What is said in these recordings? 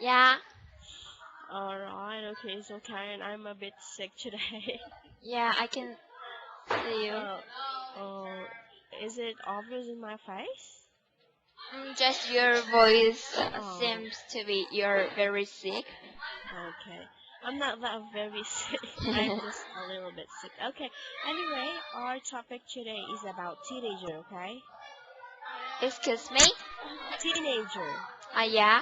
Yeah, Alright, okay, so Karen, I'm a bit sick today. yeah, I can see you. Oh, is it obvious in my face? Just your voice Oh, seems to be you're very sick. okay. I'm not that very sick. I'm just a little bit sick. Okay. Anyway, our topic today is about teenager, okay? Excuse me? Teenager. Yeah.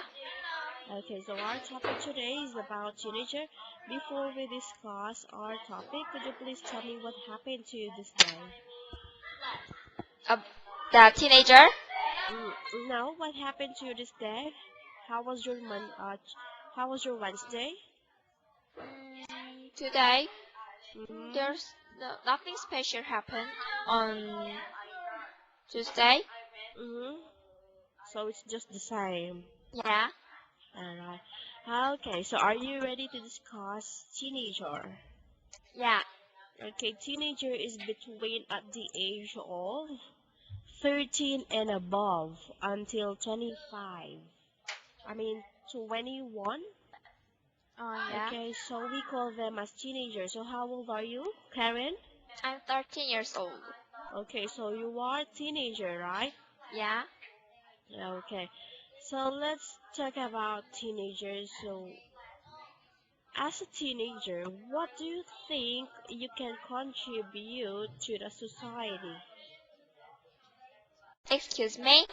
Okay, so our topic today is about teenager. Before we discuss our topic, could you please tell me what happened to you this day? Uh, the teenager? No, what happened to you this day? How was your how was your Wednesday? Today, Mm-hmm. there's nothing special happened on Tuesday. Mm-hmm. So it's just the same. Yeah. Alright. Okay, so are you ready to discuss teenager? Yeah. Okay, teenager is between at the age of 13 and above until 25. I mean 21. Yeah. Okay, so we call them as teenagers. So how old are you, Karen? I'm 13 years old. Okay, so you are a teenager, right? Yeah. Okay, so let's talk about teenagers. So as a teenager, what do you think you can contribute to the society? Excuse me?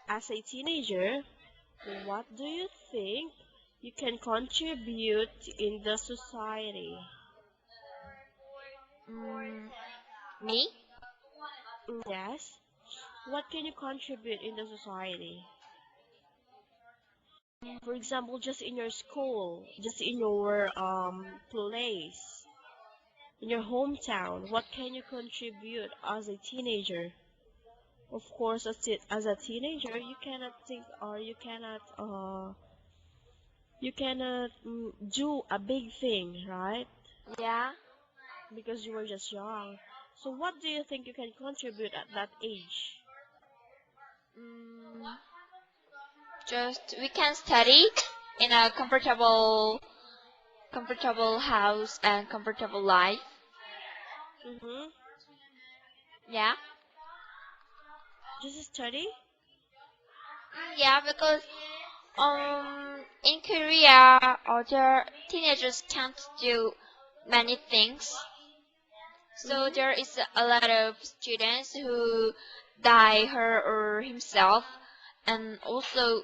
As a teenager, what do you think you can contribute in the society? Me? Yes. What can you contribute in the society? For example, just in your school, just in your place, in your hometown, what can you contribute as a teenager? Of course, as a teenager, you cannot think or you cannot do a big thing, right? Yeah. Because you were just young. So what do you think you can contribute at that age? Mm, just we can study in a comfortable house and comfortable life. Mm-hmm. Yeah. Just study? Yeah, because in Korea, other teenagers can't do many things. So Mm-hmm. there is a lot of students who die her or himself, and also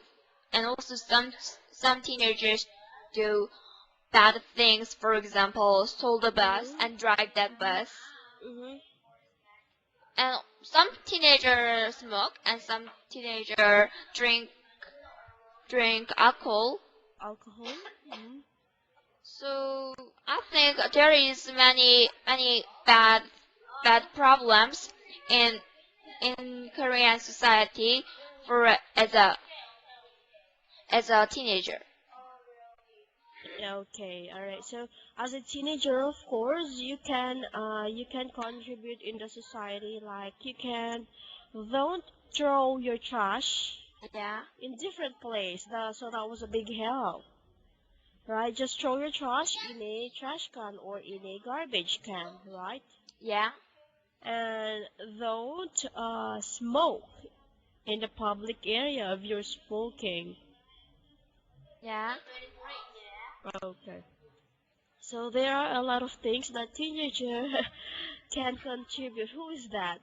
some teenagers do bad things. For example, stole the bus Mm-hmm. and drive that Mm-hmm. bus. Mm-hmm. And some teenagers smoke, and some teenagers drink alcohol. Alcohol? Mm-hmm. So I think there is many bad problems in Korean society for as a teenager. Yeah, okay, all right. So as a teenager, of course, you can contribute in the society. Like you can don't throw your trash Yeah, in different place. So that was a big help, right? Just throw your trash in a trash can or in a garbage can, right? yeah, And don't smoke in the public area if you're smoking. yeah. Okay. So there are a lot of things that teenager can contribute. Who is that?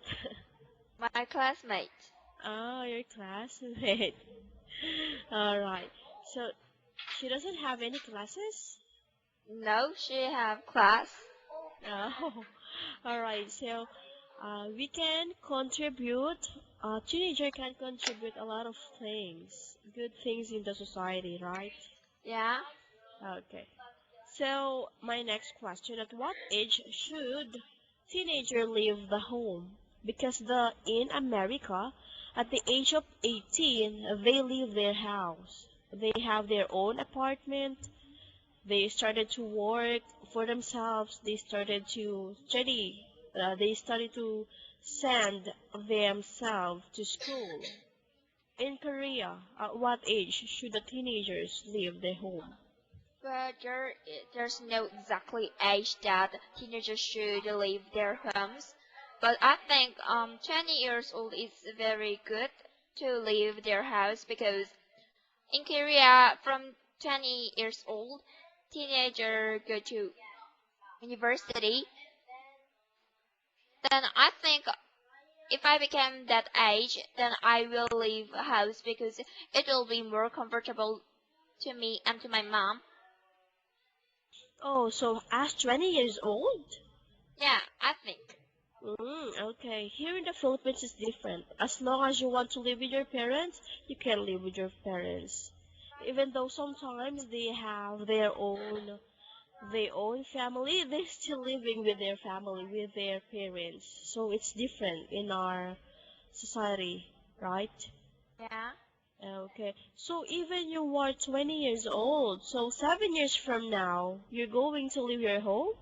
My classmate. Oh, your classmate. All right. So she doesn't have any classes? No, she have class. Oh, all right. So we can contribute. Teenager can contribute a lot of things, good things in the society, right? Yeah. Okay. So my next question: at what age should teenager leave the home? Because in America, at the age of 18, they leave their house. They have their own apartment. They started to work for themselves. They started to study. They started to send themselves to school. In Korea, at what age should the teenagers leave their home? Well, there's no exactly age that teenagers should leave their homes, but I think 20 years old is very good to leave their house because in Korea from 20 years old, teenager go to university. Then I think if I become that age, then I will leave a house because it will be more comfortable to me and to my mom. Oh, so as 20 years old? Yeah, I think. Okay. Here in the Philippines, it's different. As long as you want to live with your parents, you can live with your parents. Even though sometimes they have their own family, they're still living with their family, with their parents. So it's different in our society, right? Yeah. Okay. So even you are 20 years old, so 7 years from now, you're going to leave your home?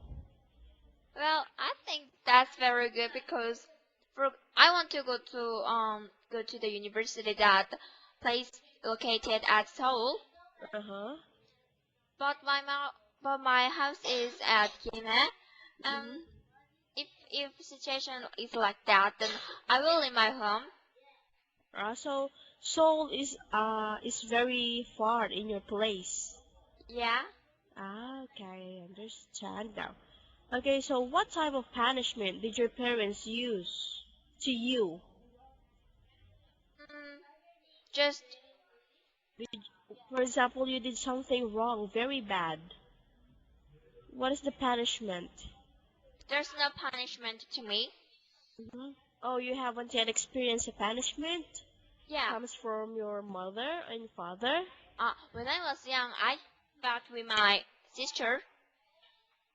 Well, I think that's very good because for I want to go to the university that place located at Seoul, Uh-huh. but but my house is at Gimhae. Mm-hmm. If situation is like that, then I will leave my home. So Seoul is very far in your place. Yeah. Okay, I understand now. Okay, so what type of punishment did your parents use to you? Mm, just Did, for example, you did something wrong, very bad. What is the punishment? there's no punishment to me. Hmm. Oh, you haven't yet experienced a punishment? Yeah. Comes from your mother and father? When I was young, I fought with my sister,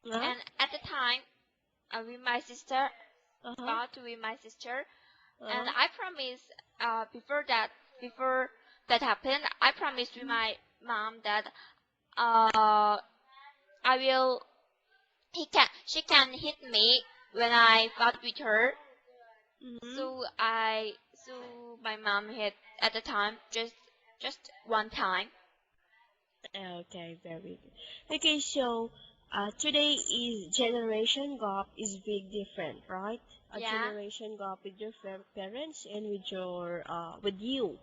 Huh? and at the time, with my sister, Uh-huh. fought with my sister, and Uh-huh. I promised before that happened, I promised with Mm-hmm. my mom that uh I will she can hit me when I fought with her. Mm-hmm. So my mom hit at the time just one time. Okay, very good. Okay, so today is generation gap is big different, right? A Yeah, generation gap with your parents and with you.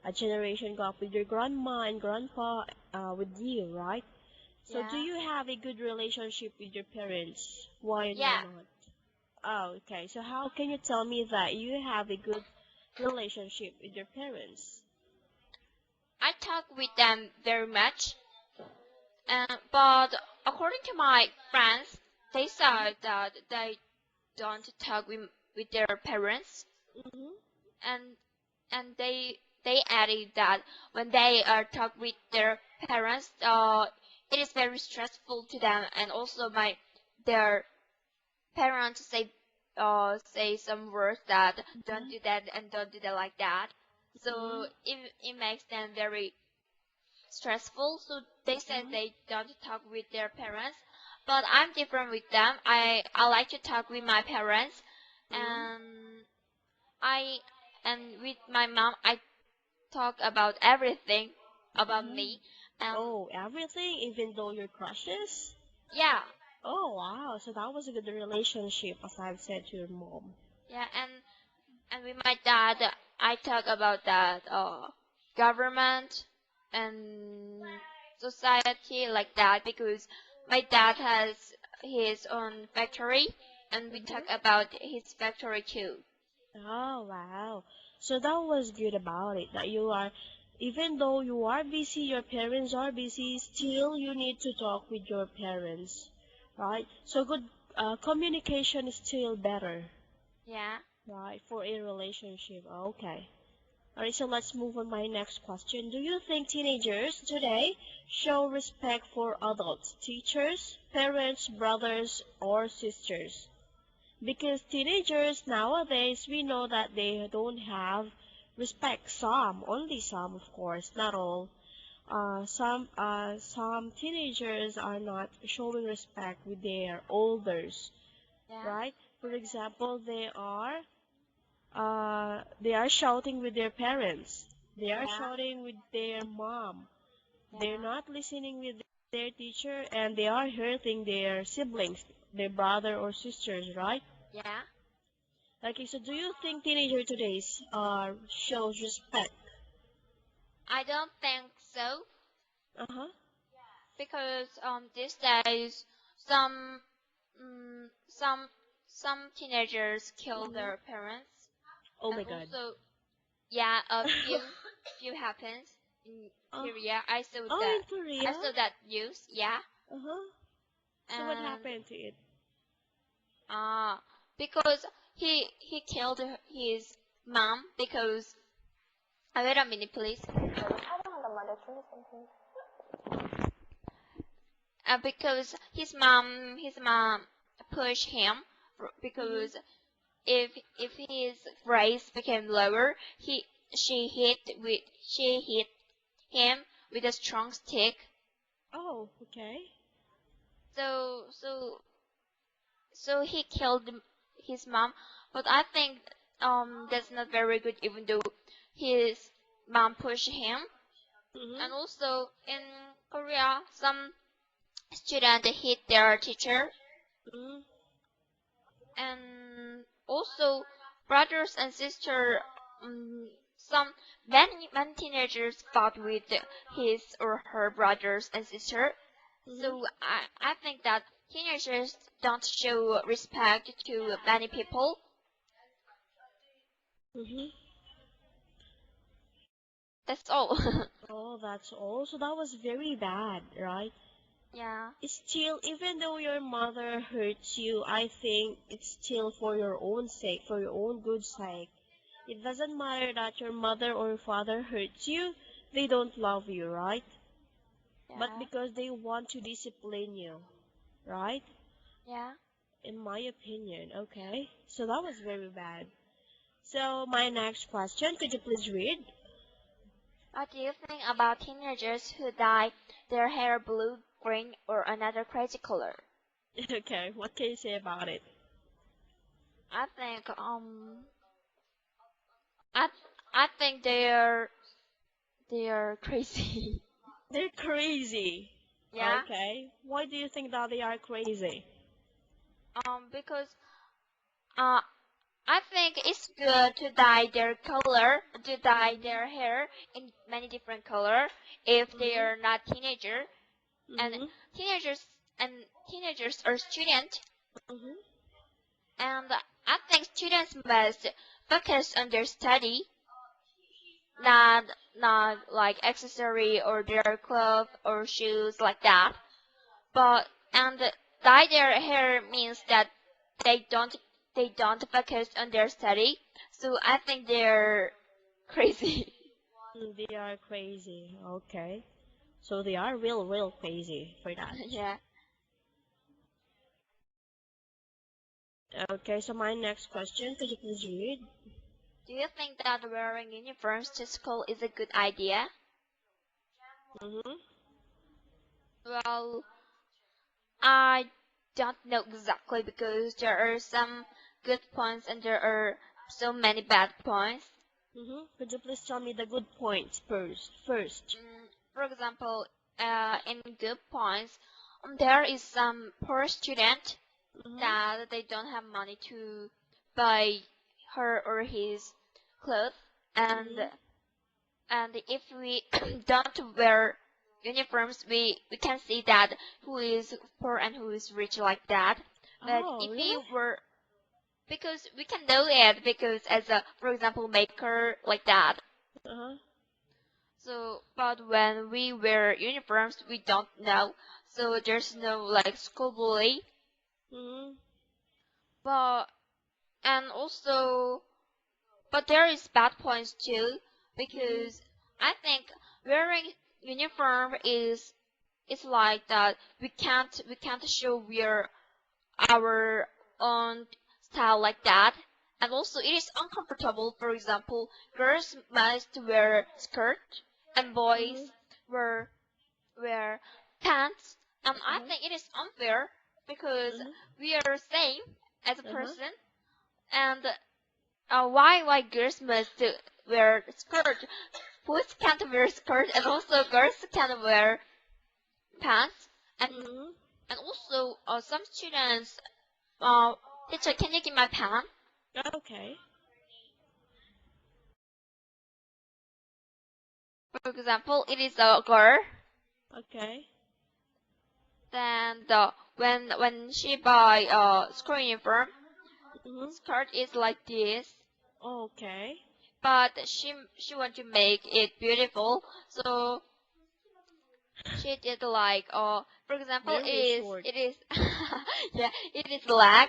A generation gap with your grandma and grandpa with you, right? So do yeah, you have a good relationship with your parents? Why and why yeah. not? Oh, okay. So how can you tell me that you have a good relationship with your parents? I talk with them very much, but according to my friends, they said that they don't talk with their parents, Mm-hmm. and and they added that when they talk with their parents, it is very stressful to them, and also their parents say some words that don't Mm-hmm. do that and don't do that like that, so Mm-hmm. it makes them very stressful. So they said Mm-hmm. they don't talk with their parents, but I'm different with them. I like to talk with my parents, Mm-hmm. and I and with my mom I talk about everything about Mm-hmm. me. Um, Oh, everything, even though you're crushes? yeah, Oh, wow. So that was a good relationship, as I've said to your mom. yeah, and with my dad I talk about that government and society like that because my dad has his own factory, and we talk Mm-hmm. about his factory too. Oh, wow. So that was good about it, that you are, even though you are busy, your parents are busy, still you need to talk with your parents, right? So good communication is still better, Yeah. right, for a relationship. Okay. Alright, so let's move on my next question. Do you think teenagers today show respect for adults, teachers, parents, brothers, or sisters? Because teenagers nowadays, we know that they don't have respect. Some, only some, of course, not all. Some teenagers are not showing respect with their elders, Yeah. right? For example, they are shouting with their parents. They are Yeah. shouting with their mom. They're Yeah. not listening with their teacher, and they are hurting their siblings, their brother or sisters, right? Yeah. Okay, so do you think teenager today's shows respect? I don't think so Uh-huh. because these days some mm, some some teenagers kill Mm-hmm. their parents, Oh and my God. also yeah, a few happens in Oh, Korea. oh, in I Korea? saw that news. Yeah, Uh-huh. So what and happened to it? uh because he killed his mom because wait a minute please. Because his mom pushed him Mm-hmm. because if his voice became lower, she hit him with a strong stick. Oh, okay. So he killed his mom. But I think that's not very good, even though his mom pushed him. Mm-hmm. And also in Korea, some students hit their teacher, Mm-hmm. and also brothers and sisters. Some many teenagers fought with his or her brothers and sisters. Mm-hmm. So I think that teenagers don't show respect to many people. Mm-hmm. That's all. Oh, that's all. So that was very bad, right? Yeah, Still, even though your mother hurts you, I think it's still for your own sake, for your own good sake. It doesn't matter that your mother or father hurts you, they don't love you, right? But yeah, because they want to discipline you, right? yeah. In my opinion, okay? So that was very bad. So my next question, could you please read? What do you think about teenagers who dye their hair blue, green, or another crazy color? Okay, what can you say about it? I think I I think they're crazy. They're crazy. Yeah. Okay. Why do you think that they are crazy? Because uh I think it's good to dye their color, to dye Mm-hmm. their hair in many different color if they Mm-hmm. are not teenager, and Mm-hmm. teenagers and teenagers are student, Mm-hmm. and I think students must focus on their study, not like accessory or their clothes or shoes like that. But and dye their hair means that they don't they don't focus on their study. So I think they're crazy. They are crazy. Okay. So they are real crazy for that. Yeah. Okay, so my next question, could you please read? Do you think that wearing uniforms to school is a good idea? Mm-hmm. Well, I don't know exactly because there are some good points and there are so many bad points. Mm-hmm. Could you please tell me the good points first? First. For example, in good points, there is some poor student Mm-hmm. that they don't have money to buy her or his clothes, and Mm-hmm. if we don't wear uniforms, we can see that who is poor and who is rich like that. But Oh, if we really? were, because we can know it because as a, for example, maker like that. Uh-huh. So, but when we wear uniforms, we don't know. So there's no like school bully. Mm-hmm. But and also, but there is bad points too Mm-hmm. because I think wearing uniform is like that. We can't show we're our own style like that. And also, it is uncomfortable. For example, girls must wear skirt and Mm-hmm. boys wear wear pants, and I Uh-huh. think it is unfair because Uh-huh. we are same as a Uh-huh. person, and why girls must wear skirt? boys can't wear skirt, and also girls can't wear pants. And also some students, teacher, can you give my pen? Okay. For example, it is a girl. Okay. Then when she buy school uniform, skirt is like this. Okay. But she want to make it beautiful, so she did like for example, Very short. it is yeah, it is leg.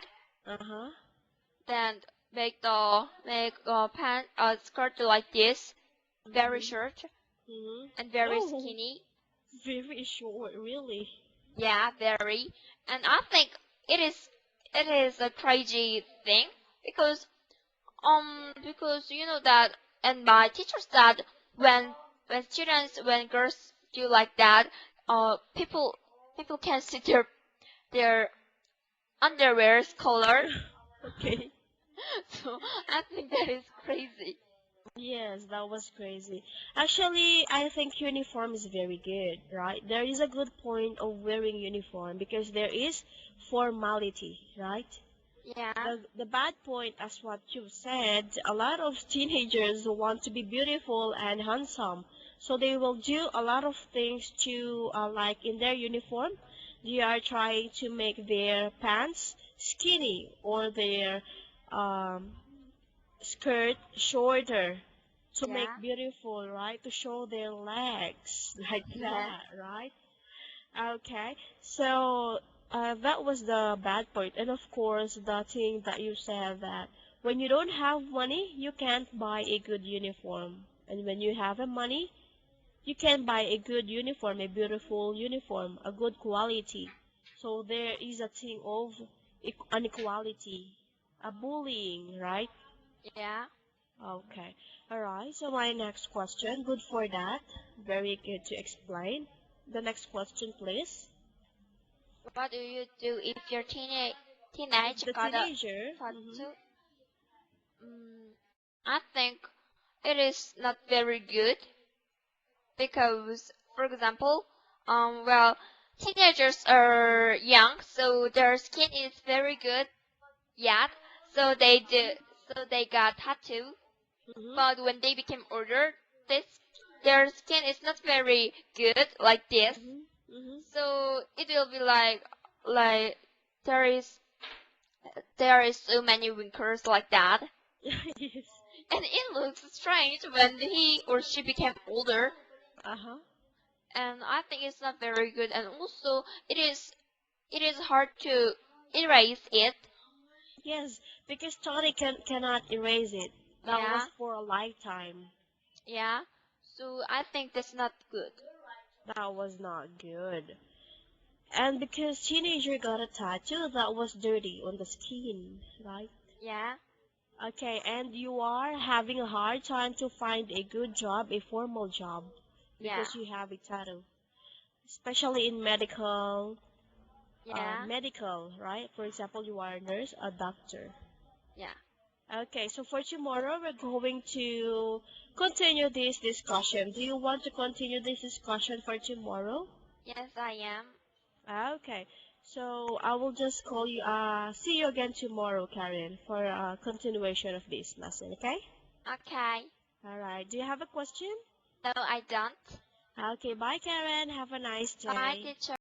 Then make pant skirt like this, very short and very Oh, skinny. very short, really. Yeah, very. And I think it is a crazy thing because you know that, and my teacher said when girls do like that, people can see their underwear's color. Okay. So I think that is crazy. Yes, that was crazy. Actually, I think uniform is very good, right? There is a good point of wearing uniform because there is formality, right? Yeah, The bad point, as what you said, a lot of teenagers want to be beautiful and handsome, so they will do a lot of things to, like in their uniform, they are trying to make their pants skinny or their um, skirt shorter to make yeah, beautiful, right? To show their legs like yeah, that, right? Okay, so that was the bad point. And of course, the thing that you said that when you don't have money, you can't buy a good uniform. And when you have a money, you can buy a good uniform, a beautiful uniform, a good quality. So there is a thing of inequality, a bullying, right? yeah. Okay. All right. So my next question, good for that. Very good to explain. The next question, please. What do you do if your teenage The got a teenager. tattoo? I think it is not very good because, for example, well, teenagers are young, so their skin is very good yet, so they got tattoo. Mm-hmm. But when they became older, this their skin is not very good like this. Mm-hmm. Mm-hmm. So it will be like there is there is so many wrinkles like that, Yes. and it looks strange when he or she became older. Uh-huh. And I think it's not very good. And also, it is hard to erase it. Yes, because Tony cannot erase it. That was Yeah, for a lifetime. yeah. So I think that's not good. That was not good. And because teenager got a tattoo that was dirty on the skin, right? Yeah, Okay, and you are having a hard time to find a good job, a formal job, yeah, because you have a tattoo, especially in medical, yeah, right? For example, you are a nurse, a doctor. yeah. Okay, so for tomorrow, we're going to continue this discussion. Do you want to continue this discussion for tomorrow? Yes, I am. Okay, so I will just call you, see you again tomorrow, Karen, for a continuation of this lesson, okay? Okay. All right, do you have a question? No, I don't. Okay, bye, Karen. Have a nice Bye, day. teacher.